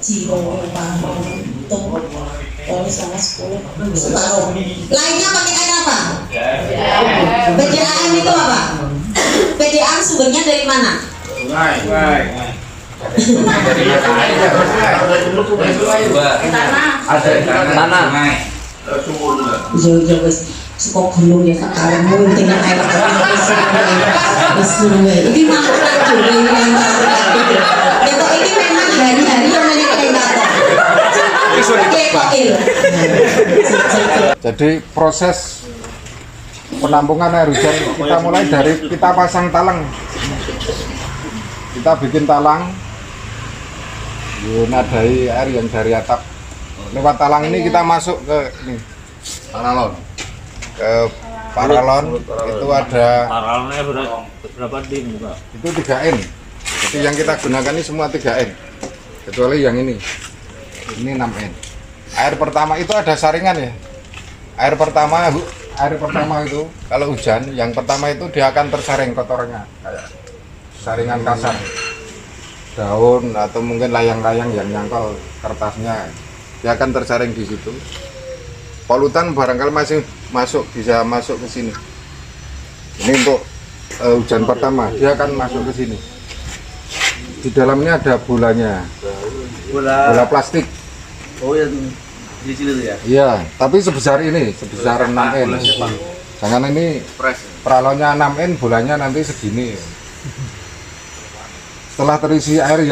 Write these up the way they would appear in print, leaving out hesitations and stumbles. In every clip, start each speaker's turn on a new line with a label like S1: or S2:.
S1: Jiro, Tung, Polis sama 10 separuh. Lainnya pakai air apa? PDAM itu apa? PDAM sumbernya dari mana?
S2: Sungai. Ada tanah.
S1: Jauh-jauh suka gunung ya sekarang mungkin air ini makhluk juga yang betul ini memang hari-hari yang
S3: Jadi proses penampungan air hujan kita mulai dari kita pasang talang, kita bikin talang, nadai air yang dari atap. Lewat talang ini kita masuk ke ini paralon, ke paralon itu ada
S2: Paralonnya berapa dim Pak?
S3: itu 3N. Jadi yang kita gunakan ini semua 3N, kecuali yang ini 6N. Air pertama itu ada saringan ya. Air pertama itu kalau hujan, yang pertama itu dia akan tersaring kotornya, kayak saringan kasar, daun atau mungkin layang-layang yang nyangkal kertasnya, dia akan tersaring di situ. Polutan barangkali masih bisa masuk ke sini. Ini untuk hujan pertama, dia akan masuk ke sini. Di dalamnya ada bolanya, bola plastik.
S2: Oh yang di sini ya?
S3: Iya, tapi sebesar ini, sebesar 6N. Jangan ini peralonnya 6N, bolanya nanti segini. Setelah terisi air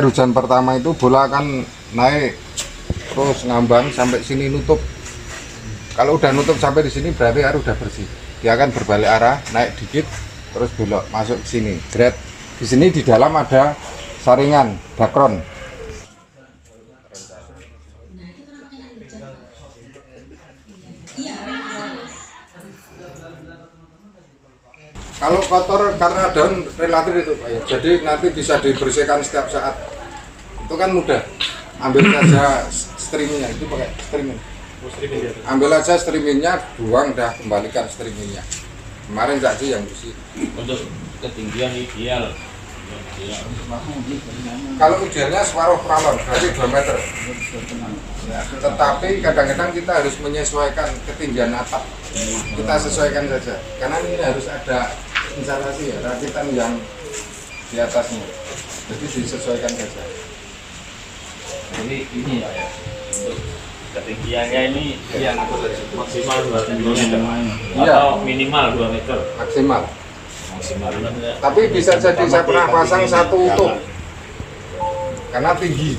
S3: hujan pertama itu, bola akan naik terus ngambang sampai sini nutup. Kalau udah nutup sampai di sini berarti air udah bersih. Dia akan berbalik arah, naik dikit, terus belok masuk ke sini. Grade di sini di dalam ada saringan bakron. Kalau kotor karena daun relatif itu Pak ya, jadi nanti bisa dibersihkan setiap saat. Itu kan mudah. Ambil saja streamingnya, itu pakai streaming. Ambil aja streamingnya, buang dah, kembalikan streamingnya. Kemarin Cakji yang bersih.
S2: Untuk ketinggian ideal.
S3: Kalau idealnya separuh peralon, berarti 2 meter. Tetapi kadang-kadang kita harus menyesuaikan ketinggian atap. Kita sesuaikan saja, karena ini harus ada instalasi ya, rakitan yang di atasnya. Jadi disesuaikan saja.
S2: Jadi ini Pak ya, untuk ketinggiannya ini yang maksimal 2 cm atau minimal 2 meter.
S3: Maksimal.
S2: Maksimal.
S3: Tapi bisa jadi saya pernah pasang satu utuh, karena tinggi.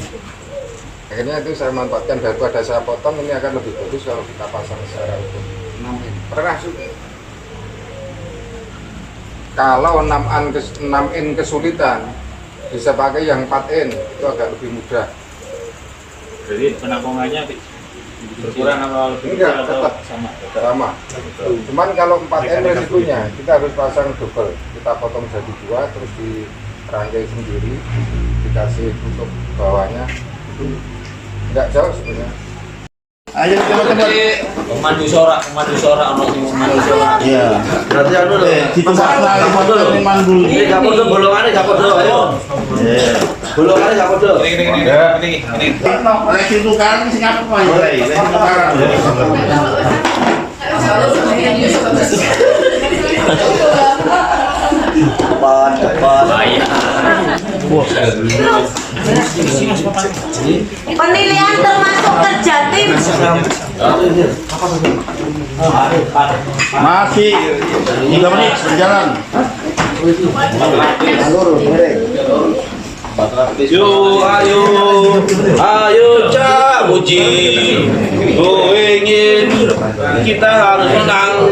S3: Akhirnya itu saya manfaatkan, daripada saya potong, ini akan lebih bagus kalau kita pasang secara utuh. 6N. Pernah juga. Kalau 6N kesulitan, bisa pakai yang 4N, itu agak lebih mudah.
S2: Jadi penampungannya berkurang atau lebih
S3: Enggak,
S2: kecil atau
S3: tetap sama. Cuman kalau 4N resikonya, kita harus pasang double. Kita potong jadi 2, terus dirangkai sendiri, dikasih tutup bawahnya. Itu enggak jauh sebenarnya.
S4: Ayo coba
S2: pemandu sorak ono sing pemandu sorak.
S4: iya.
S2: Berarti anu lho,
S4: Di tempat lain mandul.
S2: ini gak podo bolongane gak podo, ayo. Bolongane gak podo. Ini.
S4: Lek itu kan sing apa Pak? Lek itu kan.
S1: penilaian termasuk kerja tim.
S4: Masih 3 menit berjalan.
S5: Ayo Camuji, gue ingin kita harus menang.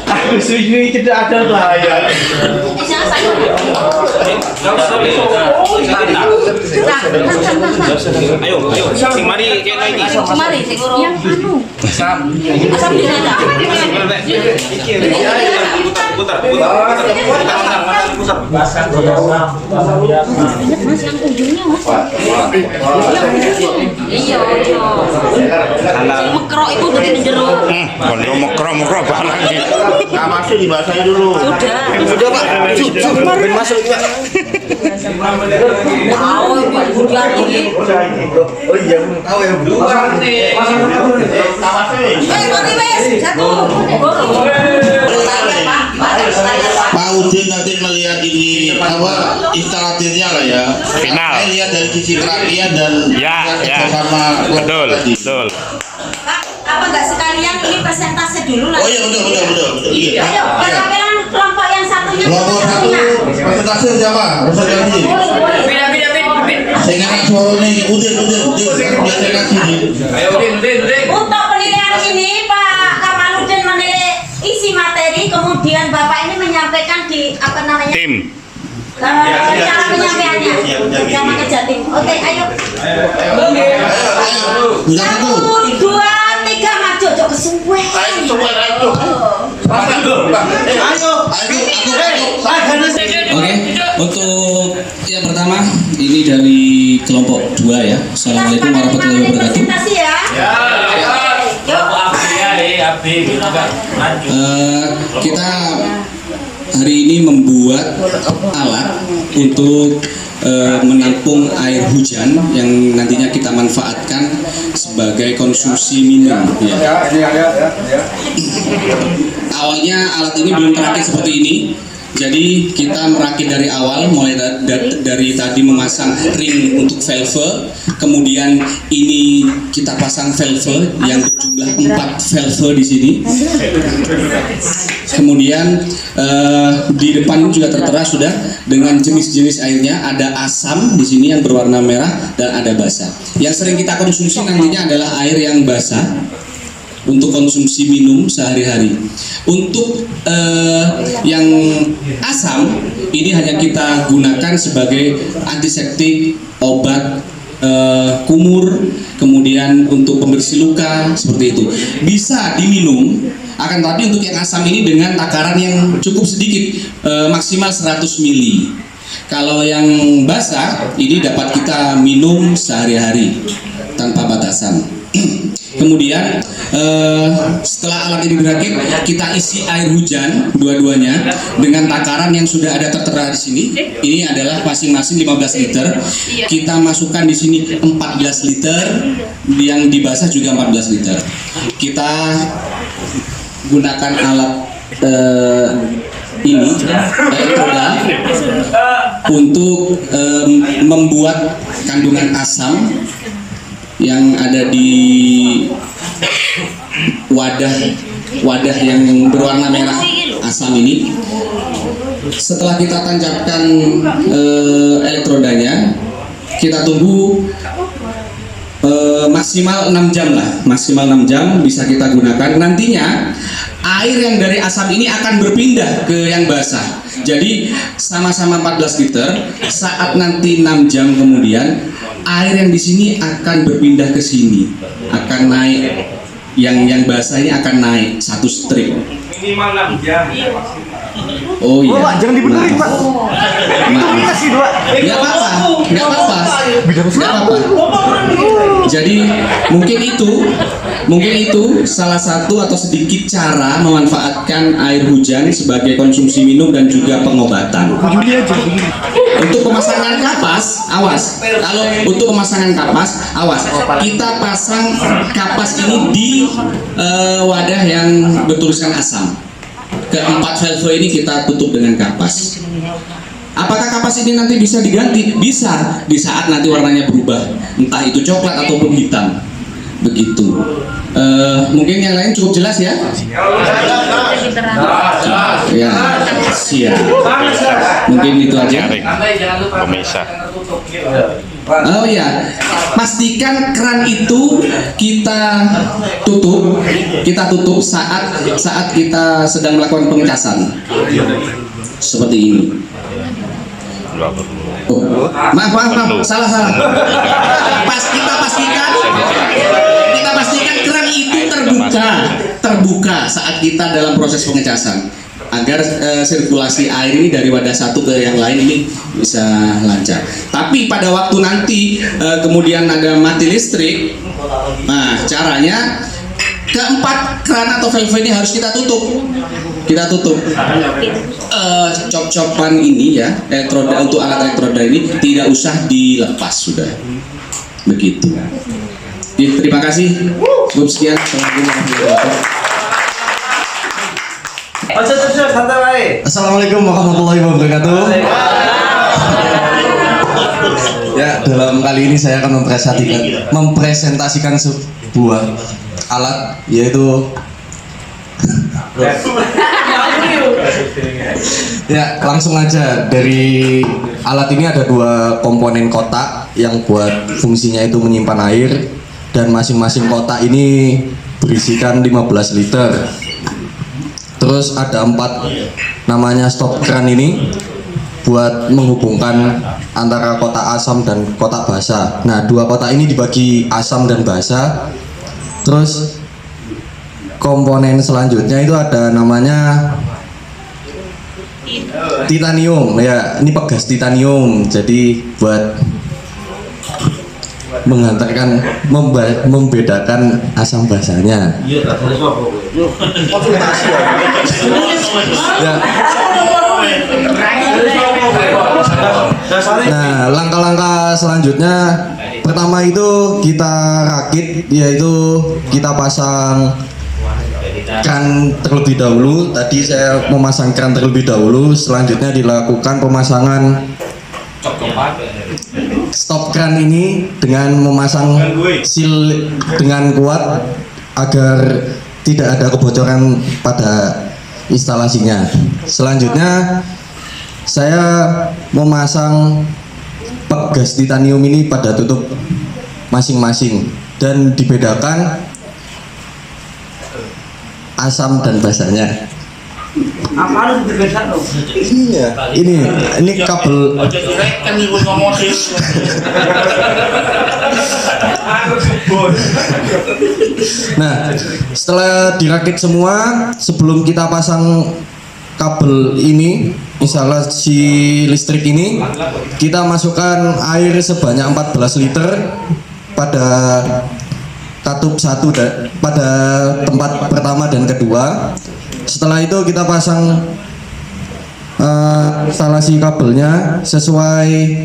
S4: Aku sujui tidak ada bahaya.
S5: Ayo, sing mari kena ini.
S1: Mari sing yang anu.
S5: Sam.
S1: Asam di sana.
S5: putar.
S1: Iya, mekrok itu udah di jeruk.
S4: Kalau mokro barang nih. Nah, masuk dibasahin dulu.
S5: Sudah Pak. Kemarin masuk juga.
S1: Tahu ibu budian ini.
S4: Oh iya, tahu ya.
S1: Mari wes, satu.
S4: Pak Udin nanti melihat ini apa instalatirnya lah ya.
S6: Final.
S4: Saya lihat dari sisi kerapian dan kerjasama
S6: Betul.
S1: Pak, apa enggak sekalian ini presentase dulu lah.
S4: Oh iya betul. Iya.
S1: Ayo, perwakilan kelompok yang satunya.
S4: Kelompok satu presentasi siapa? Presentasi. Saya nggak suara nih, Udin, biar saya kasih nih.
S1: Untuk penilaian ini Pak Kamaludin menilai isi materi, kemudian Bapak ini menyampaikan di apa namanya?
S6: Tim.
S1: Cara penyampaiannya. Jangan ke Jatim. Oke, ayo.
S4: Bisa satu.
S1: 1, 2, 3 maju aja kesuwen.
S4: Ayo.
S7: Oke, untuk yang pertama ini dari kelompok 2 ya. Assalamualaikum warahmatullahi wabarakatuh.
S1: Presentasi ya. Yuk.
S7: Kita hari ini membuat alat untuk menampung air hujan yang nantinya kita manfaatkan sebagai konsumsi minum. Ya. Awalnya alat ini belum terakit seperti ini. Jadi kita merakit dari awal, mulai dari tadi memasang ring untuk valve, kemudian ini kita pasang valve yang berjumlah 4 valve di sini. Kemudian di depan juga tertera sudah dengan jenis-jenis airnya, ada asam di sini yang berwarna merah dan ada basah. Yang sering kita konsumsi nantinya adalah air yang basah untuk konsumsi minum sehari-hari. Untuk yang asam ini hanya kita gunakan sebagai antiseptik, obat kumur, kemudian untuk pembersih luka seperti itu. Bisa diminum, akan tapi untuk yang asam ini dengan takaran yang cukup sedikit, maksimal 100 ml. Kalau yang basah ini dapat kita minum sehari-hari tanpa batasan. Kemudian setelah alat ini dirakit, kita isi air hujan dua-duanya dengan takaran yang sudah ada tertera di sini. Ini adalah masing-masing 15 liter. Kita masukkan di sini 14 liter, yang dibasah juga 14 liter. Kita gunakan alat ini elektroda untuk membuat kandungan asam yang ada di wadah yang berwarna merah asam ini. Setelah kita tancapkan elektrodanya, kita tunggu maksimal 6 jam lah, maksimal 6 jam bisa kita gunakan. Nantinya air yang dari asam ini akan berpindah ke yang basah. Jadi sama-sama 14 liter. Saat nanti 6 jam kemudian, air yang di sini akan berpindah ke sini, akan naik. Yang basah ini akan naik 1 strip.
S5: Minimal 6 jam.
S7: Oh iya.
S6: Pak, jangan dibenerin, Pak. Kasih dua.
S7: Nggak apa-apa. Jadi mungkin itu salah satu atau sedikit cara memanfaatkan air hujan sebagai konsumsi minum dan juga pengobatan. Untuk pemasangan kapas, awas. Kalau untuk pemasangan kapas, awas. Kita pasang kapas ini di wadah yang bertuliskan asam. Keempat valve ini kita tutup dengan kapas. Apakah kapas ini nanti bisa diganti? Bisa, di saat nanti warnanya berubah, entah itu coklat ataupun hitam. Begitu. Mungkin yang lain cukup jelas ya? Ya, siap. Mungkin itu aja.
S6: Pemisah.
S7: Oh ya, pastikan keran itu kita tutup saat kita sedang melakukan pengecasan. Seperti ini. Oh, maaf, salah. Kita pastikan keran itu terbuka saat kita dalam proses pengecasan. agar sirkulasi air ini dari wadah satu ke yang lain ini bisa lancar. Tapi pada waktu nanti kemudian ada mati listrik, nah caranya keempat keran atau valve ini harus kita tutup. Cop-copan ini ya, elektroda untuk alat elektroda ini tidak usah dilepas sudah. Begitu. Ya, terima kasih. Cukup sekian.
S8: Assalamualaikum warahmatullahi wabarakatuh. Ya, dalam kali ini saya akan mempresentasikan sebuah alat, yaitu ya, langsung aja. Dari alat ini ada dua komponen kotak yang buat fungsinya itu menyimpan air, dan masing-masing kotak ini berisikan 15 liter. Terus ada 4 namanya stop kran ini buat menghubungkan antara kotak asam dan kotak basa. Nah, 2 kotak ini dibagi asam dan basa. Terus komponen selanjutnya itu ada namanya titanium ya, ini pegas titanium, jadi buat mengantarkan membedakan asam basanya ya. Nah, langkah-langkah selanjutnya, pertama itu kita rakit, yaitu kita pasang kran terlebih dahulu. Tadi saya memasang kran terlebih dahulu. Selanjutnya dilakukan pemasangan stop kran ini dengan memasang seal dengan kuat agar tidak ada kebocoran pada instalasinya. Selanjutnya saya memasang pegas titanium ini pada tutup masing-masing dan dibedakan asam dan basanya. Ini ya, ini kabel. Nah, setelah dirakit semua, sebelum kita pasang kabel ini, instalasi listrik ini, kita masukkan air sebanyak 14 liter pada katup 1 pada tempat pertama dan kedua. Setelah itu kita pasang instalasi kabelnya sesuai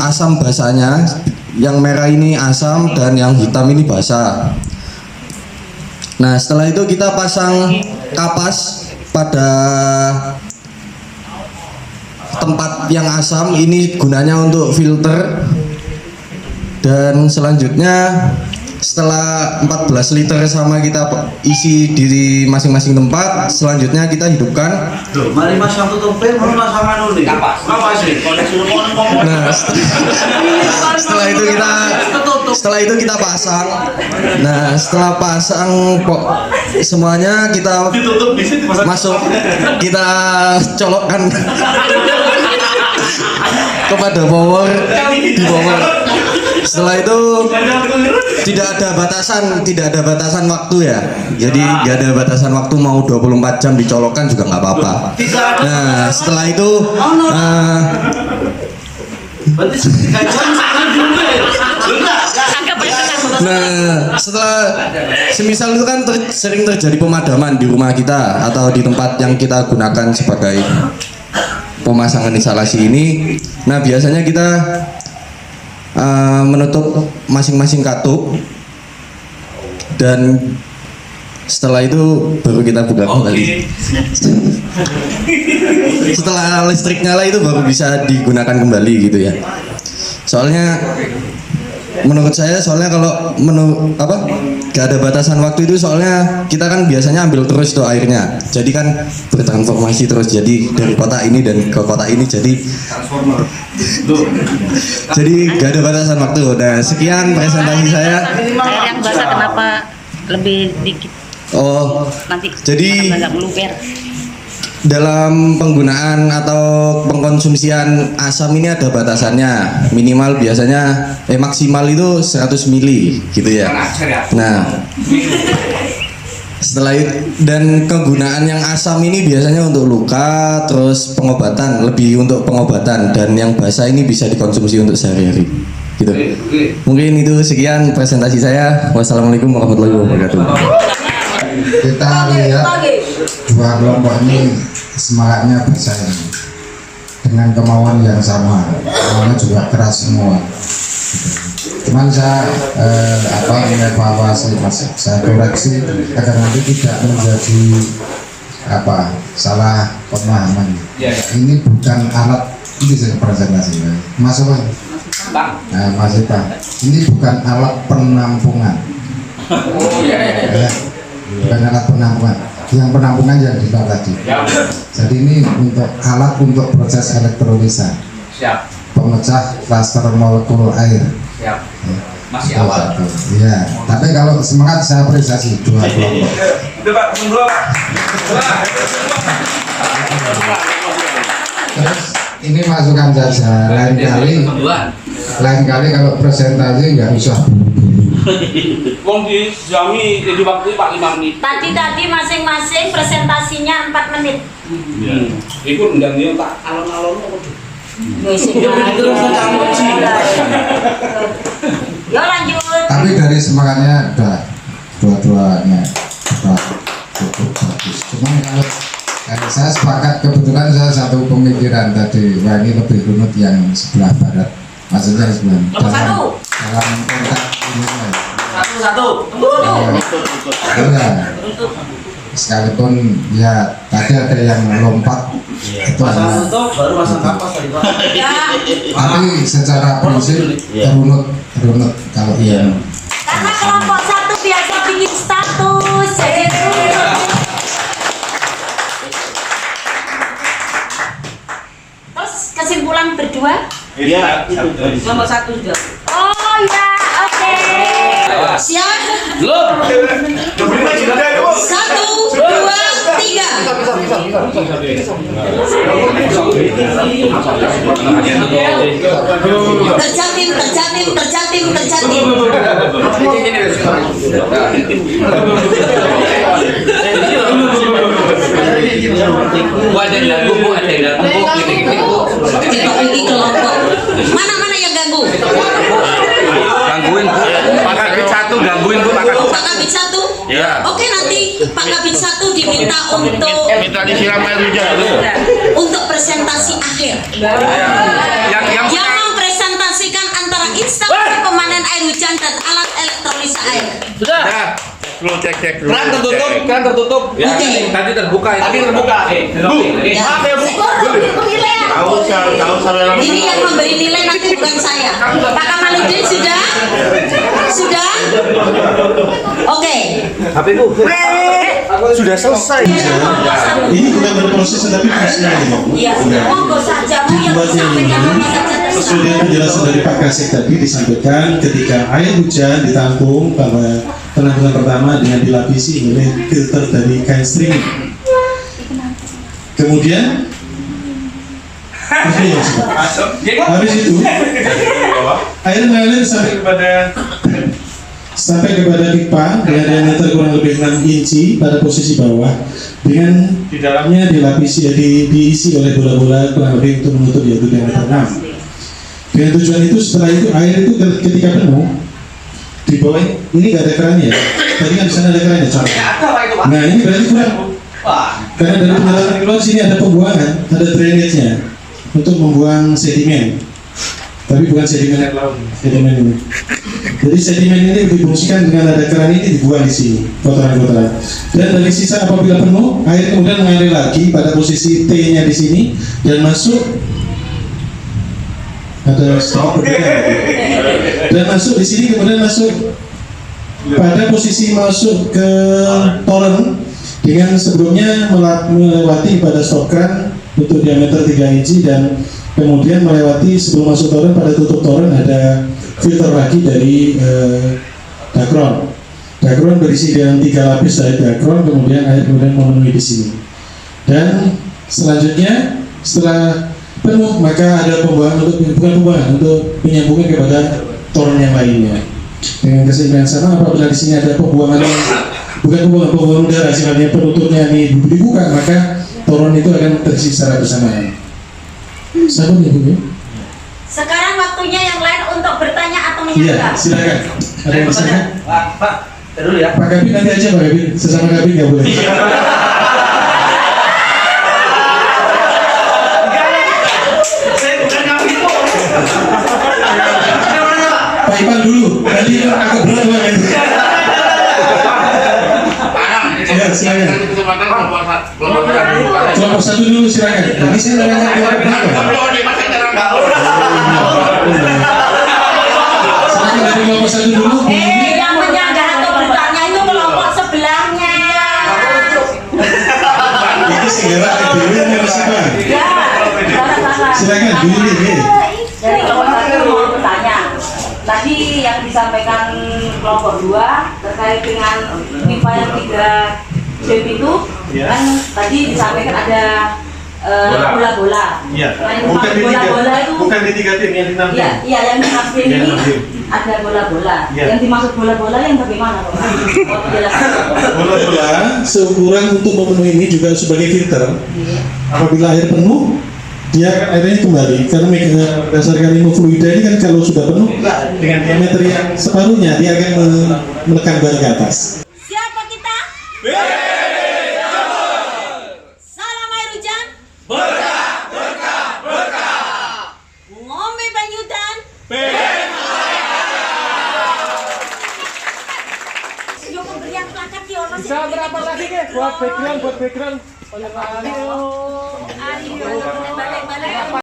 S8: asam basanya. Yang merah ini asam dan yang hitam ini basa. Nah, setelah itu kita pasang kapas pada tempat yang asam, ini gunanya untuk filter. Dan selanjutnya setelah 14 liter sama kita isi di masing-masing tempat, selanjutnya kita hidupkan. Nah, setelah itu kita pasang. Nah, setelah pasang semuanya kita masuk, kita colokkan kepada power di power. Setelah itu tidak ada batasan waktu ya. Jadi nggak ada batasan waktu, mau 24 jam dicolokkan juga nggak apa-apa. Nah, setelah itu setelah semisal itu kan sering terjadi pemadaman di rumah kita atau di tempat yang kita gunakan sebagai pemasangan instalasi ini. Nah, biasanya kita menutup masing-masing katup, dan setelah itu baru kita buka kembali. Setelah listrik nyala itu baru bisa digunakan kembali gitu ya. Soalnya menurut saya, kalau gak ada batasan waktu itu, soalnya kita kan biasanya ambil terus tuh airnya, jadi kan bertransformasi terus, jadi dari kotak ini dan ke kotak ini, jadi gak ada batasan waktu. Nah, sekian presentasi saya.
S9: Air yang basah kenapa lebih dikit?
S8: Oh,
S9: nanti
S8: jadi
S9: nggak meluber.
S8: Dalam penggunaan atau pengkonsumsian asam ini ada batasannya. Minimal biasanya maksimal itu 100 mili gitu ya. Nah, Setelah itu, dan kegunaan yang asam ini biasanya untuk luka, terus pengobatan, lebih untuk pengobatan, dan yang basah ini bisa dikonsumsi untuk sehari-hari. Gitu. Mungkin itu sekian presentasi saya. Wassalamualaikum warahmatullahi wabarakatuh.
S3: Kita lihat dua kelompok ini semangatnya bersaing dengan kemauan yang sama, semuanya juga keras semua. Cuman saya mengevaluasi, saya koreksi agar nanti tidak menjadi salah pemahaman. Ini bukan alat, ini saya presentasi, masuk Pak. Nah, masih Pak. Ini bukan alat penampungan. Bukan alat penampungan. Yang penampungan yang di bawah tadi. Jadi ini untuk alat untuk proses elektrolisa. Pemecah klaster molekul air.
S5: Masih awal.
S3: Iya, tapi kalau semangat saya apresiasi dua kelompok. Terus ini masukan saja, lain kali kalau presentasi nggak usah.
S5: Wong dijami jadi waktu Pak 5 menit.
S1: Tadi masing-masing presentasinya 4 menit.
S5: Iku ndang yo tak alon-alon kok.
S1: Yo lanjut.
S3: Tapi dari semangatnya udah dua-duanya udah cukup bagus. Cuman kalau saya sepakat, kebetulan saya satu pemikiran tadi, wah ini lebih runut yang sebelah barat, maksudnya sebelah dalam konteks ini.
S5: Satu.
S3: Iya. Sekalipun ya tadi ada yang lompat itu
S5: baru masang kapas tadi Pak.
S3: tapi secara prinsip runut kalau iya.
S1: Karena kelompok satu biasa bikin status, jadi terus kesimpulan berdua.
S5: Iya.
S9: Nomor 1 juga.
S1: Oh ya, oke. Siap.
S5: Belum.
S1: 1, 2, 3. Terjatim. Mana yang ganggu?
S5: Gangguin Bu. Pak Kabit 1 gangguin Bu Pak
S1: Kabit 1?
S5: Iya.
S1: Oke, nanti Pak Kabit 1 diminta untuk
S5: Minta disiram air hujan.
S1: untuk presentasi akhir. Yang mempresentasikan antara instalasi pemanen air hujan dan alat elektrolisa air.
S5: Sudah.
S6: Lu cek dulu.
S5: Keran tertutup. Ya,
S1: Oke.
S5: tadi terbuka. Bu.
S1: Ya.
S5: Maaf ya Bu.
S1: Penilaian.
S6: Tahu saya.
S1: Ini yang memberi nilai nanti bukan saya. Pak Kamaludin sudah? Sudah? Oke.
S5: HP Bu.
S6: Sudah selesai.
S4: Ini bukan berproses tetapi fungsinya ini.
S1: Iya. Monggo saja Bu yang disampaikan apa saja.
S4: Sesuai penjelasan dari Pak Kasek tadi disampaikan ketika air hujan ditampung bahwa penampungan pertama dengan dilapisi oleh filter dari kain string. Kemudian habis itu air mengalir sampai kepada pipa dengan diameter kurang lebih 6 inci pada posisi bawah, dengan di dalamnya dilapisi diisi oleh bola-bola kurang lebih untuk menutup yaitu diameter 6. Dengan tujuan itu, setelah itu air itu ketika penuh di bawah ini nggak ada kerannya. Tadi kan di sana ada kerannya, contoh. Nah ini berarti kurang. Karena dari penjelasan keluar sini ada pembuangan, ada drainage-nya untuk membuang sedimen. Tapi bukan sedimen air laut, sedimen ini. Jadi sedimen ini difungsikan dengan ada keran ini dibuang di sini, kotoran-kotoran. Dan dari sisa apabila penuh, air kemudian mengalir lagi pada posisi T-nya di sini dan masuk. Ada stop dan masuk di sini, kemudian masuk pada posisi masuk ke toren dengan sebelumnya melewati pada stop kran untuk diameter 3 inci dan kemudian melewati sebelum masuk toren pada tutup toren ada filter lagi dari dakron berisi dengan 3 lapis dari dakron, kemudian air kemudian memenuhi di sini dan selanjutnya setelah penuh maka ada pembuangan untuk menyambungkan kepada toren yang lainnya dengan keseimbangan sama. Apabila di sini ada pembuangan yang bukan pembuangan udara, sifatnya penutupnya ini dibuka, maka toron itu akan terisi secara bersamaan. Sama nih Bu.
S1: Sekarang waktunya yang lain untuk bertanya atau
S4: Iya,
S1: menyanggah.
S4: silakan. Ada yang bertanya?
S5: Pak, dulu ya.
S4: Pak Kabin nanti aja Pak Kabin, sesama Kabin nggak boleh.
S5: Saya bukan kami itu.
S4: Pak Ipan dulu, nanti agak berat banget. Ya, silakan. Kelompok satu dulu silakan. Ini saya nanya kelompok berapa? Silakan dari kelompok satu dulu.
S1: Yang menyanggah atau bertanya itu kelompok sebelahnya.
S4: Itu segera dewi yang bersama.
S1: Ya,
S4: Silakan dulu nih.
S1: dari kelompok satu mau bertanya. Tadi yang disampaikan kelompok 2 terkait dengan pipa yang 3 jam itu kan tadi disampaikan ada bola-bola.
S6: Iya.
S1: Nah, yang bola-bola itu
S6: Bukan di 3 tim, yang di 6 tim.
S1: iya yang di 6 tim ini ada bola-bola.
S6: Iya.
S1: Yang dimaksud bola-bola yang bagaimana Pak? Oh, jelaskan.
S4: Bola-bola seukuran untuk memenuhi ini juga sebagai filter. Apabila air penuh, dia akan airnya kembali karena berdasarkan ilmu fluida ini kan kalau sudah penuh dengan diameter yang separuhnya dia akan menekan bar ke atas.
S1: Siapa kita? Salam air hujan. Ngombe banyudan. Yo pemberian plakat ki ono sing berapa lagi ke buat background. Ayo balik-balik.